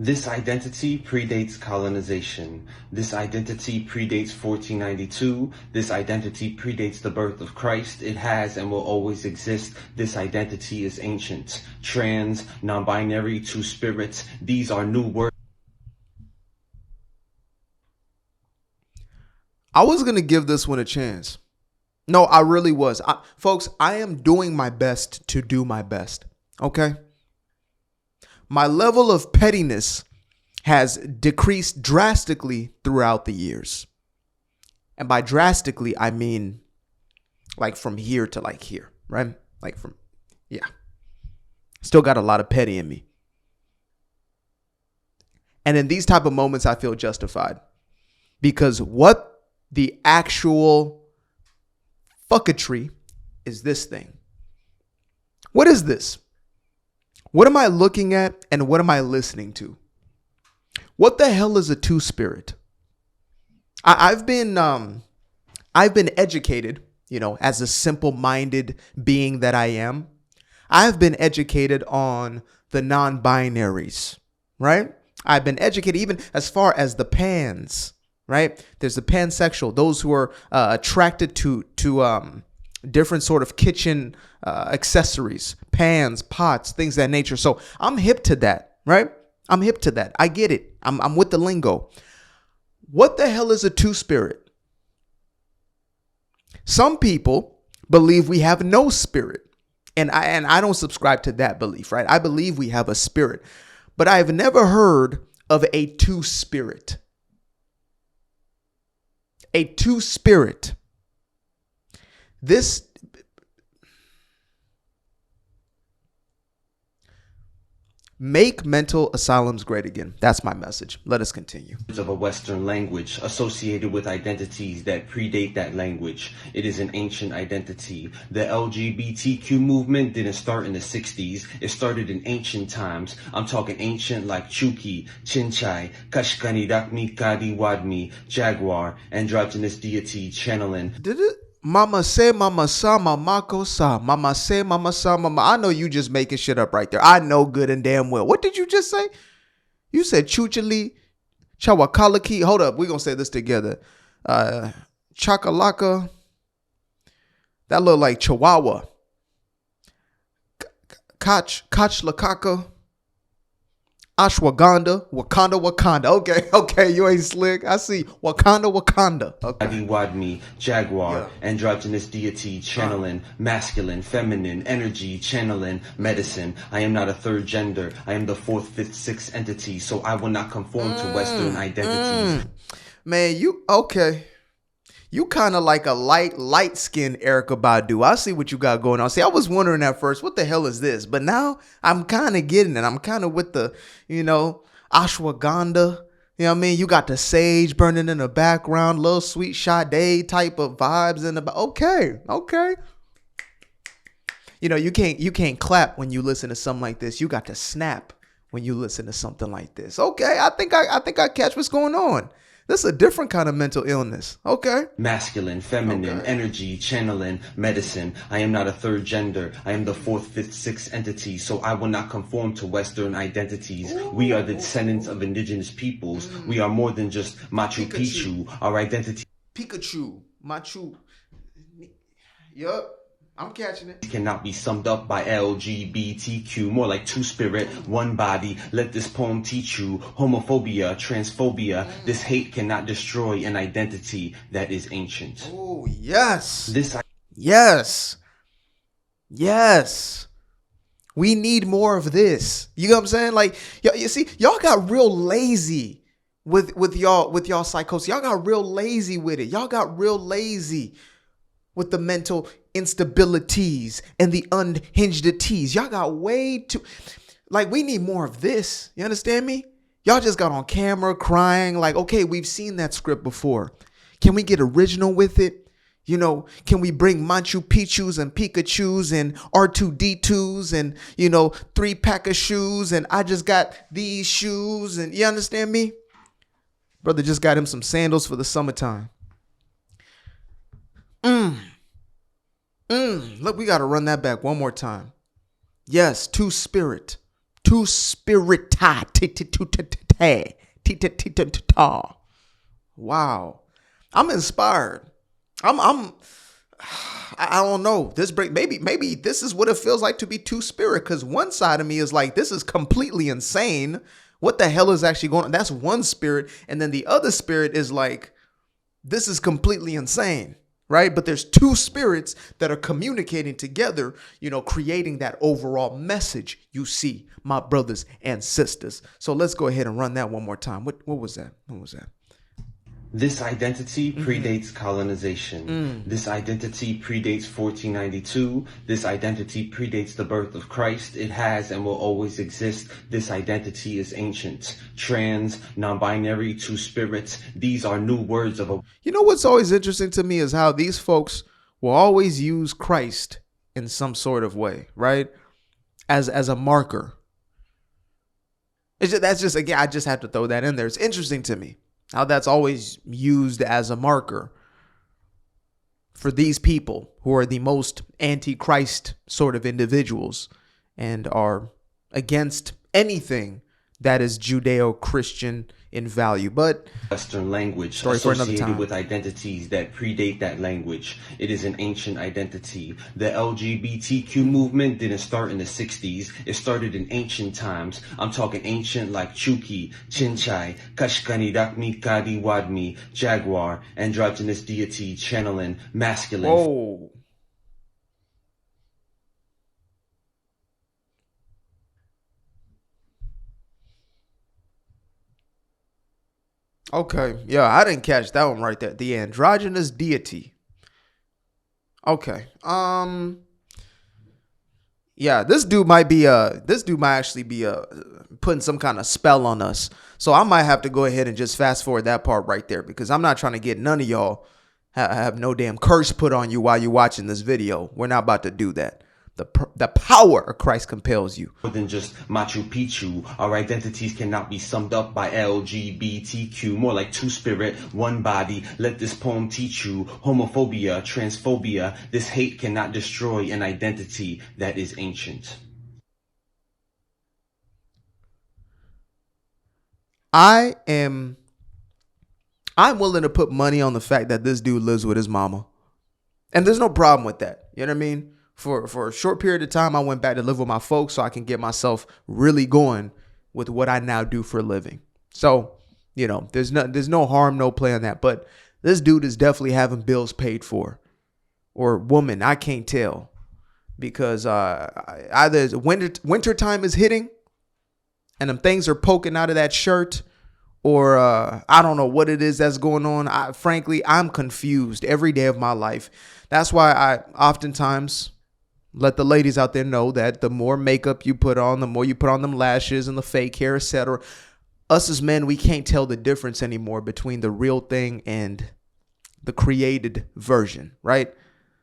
This identity predates colonization. This identity predates 1492. This identity predates the birth of Christ. It has and will always exist. This identity is ancient. Trans, non-binary, two spirits. These are new words. I was going to give this one a chance. No, I really was. Folks, I am doing my best to do my best. Okay? My level of pettiness has decreased drastically throughout the years. And by drastically, I mean like from here to like here, right? Like from, yeah. Still got a lot of petty in me. And in these type of moments, I feel justified. Because what the actual fucketry is this thing? What is this? What am I looking at and what am I listening to? What the hell is a two-spirit? I've been educated, as a simple-minded being that I am. I've been educated on the non-binaries, right? I've been educated even as far as the pans, right? There's the pansexual, those who are attracted to different sort of kitchen accessories, pans, pots, things of that nature. So I'm hip to that, right? I'm hip to that. I get it. I'm with the lingo. What the hell is a two-spirit? Some people believe we have no spirit. And I don't subscribe to that belief, right? I believe we have a spirit. But I've never heard of a two-spirit. A two-spirit. This make mental asylums great again. That's my message. Let us continue. Of a Western language associated with identities that predate that language. It is an ancient identity. The LGBTQ movement didn't start in the 60s. It started in ancient times. I'm talking ancient like Chuki, Chinchai, Kashkani, Dakmi, Kadi, Wadmi, Jaguar, androgynous deity, channeling. Did it? Mama say, mama sa, mama sa, mama say, mama sa, mama. I know you just making shit up right there. I know good and damn well. What did you just say? You said chuchali, chawakalaki. Hold up, we're gonna say this together. Chakalaka. That look like Chihuahua. Kachlakaka. Ashwagandha, Wakanda. Okay, you ain't slick. I see. Wakanda. Okay. Wadmi, Jaguar, androgynous deity, channeling, masculine, feminine, energy, channeling, medicine. I am not a third gender. I am the fourth, fifth, sixth entity, so I will not conform to Western identities. Man, you kind of like a light-skinned Erykah Badu. I see what you got going on. See, I was wondering at first, what the hell is this? But now I'm kind of getting it. I'm kind of with the, ashwagandha. You know what I mean? You got the sage burning in the background, little sweet Sade type of vibes in the back. Okay. You can't clap when you listen to something like this. You got to snap when you listen to something like this. Okay, I think I catch what's going on. This is a different kind of mental illness. Okay. Masculine, feminine, energy, channeling, medicine. I am not a third gender. I am the fourth, fifth, sixth entity, so I will not conform to Western identities. We are the descendants of indigenous peoples. We are more than just Machu Picchu. Our identity. Pikachu, Machu. Yup. I'm catching it. Cannot be summed up by LGBTQ, more like two spirit, one body. Let this poem teach you homophobia, transphobia. This hate cannot destroy an identity that is ancient. Oh, yes. Yes. We need more of this. You know what I'm saying? Like, you see, y'all got real lazy with y'all psychosis. Y'all got real lazy with it. Y'all got real lazy with the mental instabilities and the unhingedities. Y'all got way too, like, we need more of this. You understand me? Y'all just got on camera crying like, okay, we've seen that script before. Can we get original with it? Can we bring Machu Picchu's and Pikachus and R2D2s and, 3-pack of shoes and I just got these shoes and you understand me? Brother just got him some sandals for the summertime. Look, we got to run that back one more time. Yes, two-spirit. two spirit. Wow. I'm inspired. I don't know. This break, maybe this is what it feels like to be two spirit. Because one side of me is like, this is completely insane. What the hell is actually going on? That's one spirit. And then the other spirit is like, this is completely insane, right? But there's two spirits that are communicating together, creating that overall message, you see, my brothers and sisters. So let's go ahead and run that one more time. What was that? What was that? This identity predates colonization. This identity predates 1492. This identity predates the birth of Christ. It has and will always exist. This identity is ancient. Trans, non-binary, two spirits. These are new words of a... What's always interesting to me is how these folks will always use Christ in some sort of way, right? As a marker. That's just, again, I just have to throw that in there. It's interesting to me how that's always used as a marker for these people who are the most anti-Christ sort of individuals and are against anything that is Judeo-Christian in value. But Western language associated with identities that predate that language. It is an ancient identity. The LGBTQ movement didn't start in the 60s. It started in ancient times. I'm talking ancient like Chuki, Chinchai, Kashkani, Dakmi, Kadi, Wadmi, Jaguar, androgynous deity, channeling, masculine. Whoa. Okay, yeah, I didn't catch that one right there. The androgynous deity. Okay. Yeah, this dude might actually be putting some kind of spell on us. So I might have to go ahead and just fast forward that part right there, because I'm not trying to get none of y'all have no damn curse put on you while you're watching this video. We're not about to do that. The power of Christ compels you. More than just Machu Picchu, our identities cannot be summed up by LGBTQ. More like two spirit, one body. Let this poem teach you. Homophobia, transphobia. This hate cannot destroy an identity that is ancient. I'm willing to put money on the fact that this dude lives with his mama. And there's no problem with that. You know what I mean? For a short period of time, I went back to live with my folks so I can get myself really going with what I now do for a living. So, there's no harm, no play on that. But this dude is definitely having bills paid for. Or woman, I can't tell. Because either winter time is hitting and them things are poking out of that shirt, or I don't know what it is that's going on. Frankly, I'm confused every day of my life. That's why I oftentimes let the ladies out there know that the more makeup you put on, the more you put on them lashes and the fake hair, etc. Us as men, we can't tell the difference anymore between the real thing and the created version, right?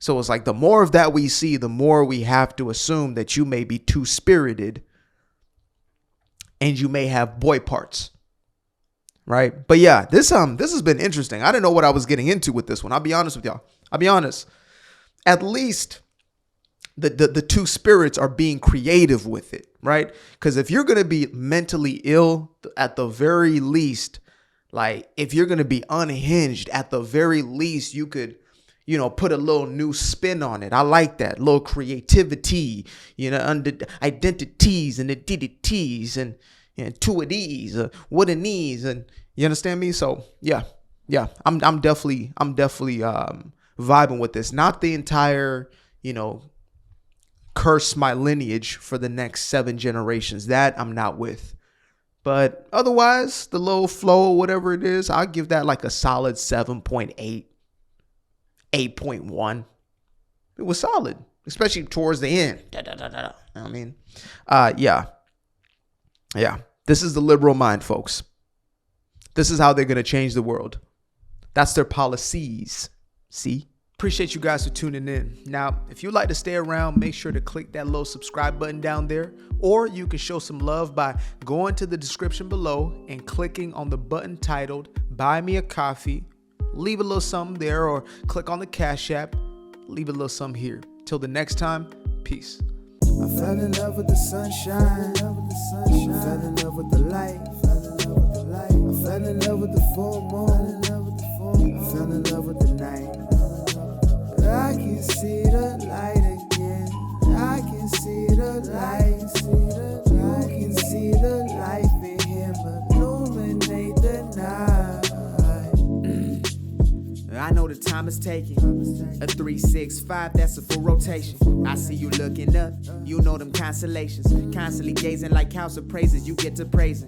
So it's like the more of that we see, the more we have to assume that you may be two-spirited and you may have boy parts, right? But yeah, this has been interesting. I didn't know what I was getting into with this one. I'll be honest with y'all. I'll be honest. At least the two spirits are being creative with it, right? Because if you're going to be mentally ill, at the very least, like if you're going to be unhinged, at the very least, you could, put a little new spin on it. I like that. Little creativity, under identities and identities and two of these, what of these, and you understand me? So yeah, I'm definitely vibing with this. Not the entire, curse my lineage for the next 7 generations. That I'm not with. But otherwise, the little flow, whatever it is, I'll give that like a solid 7.8, 8.1. It was solid, especially towards the end. I mean, yeah. This is the liberal mind, folks. This is how they're going to change the world. That's their policies. See? Appreciate you guys for tuning in. Now, if you'd like to stay around, make sure to click that little subscribe button down there, or you can show some love by going to the description below and clicking on the button titled Buy Me a Coffee. Leave a little something there, or click on the Cash App. Leave a little something here. Till the next time, peace. I fell in love with the sunshine. sunshine. I fell in love with the light. I fell in love with the full moon. I fell in love with the night. I can see the light again. I can see the light. You can see the life in him illuminate the night. I know the time is taking. A 3, 6, 5, that's a full rotation. I see you looking up, you know them constellations. Constantly gazing like house of praises, you get to praising.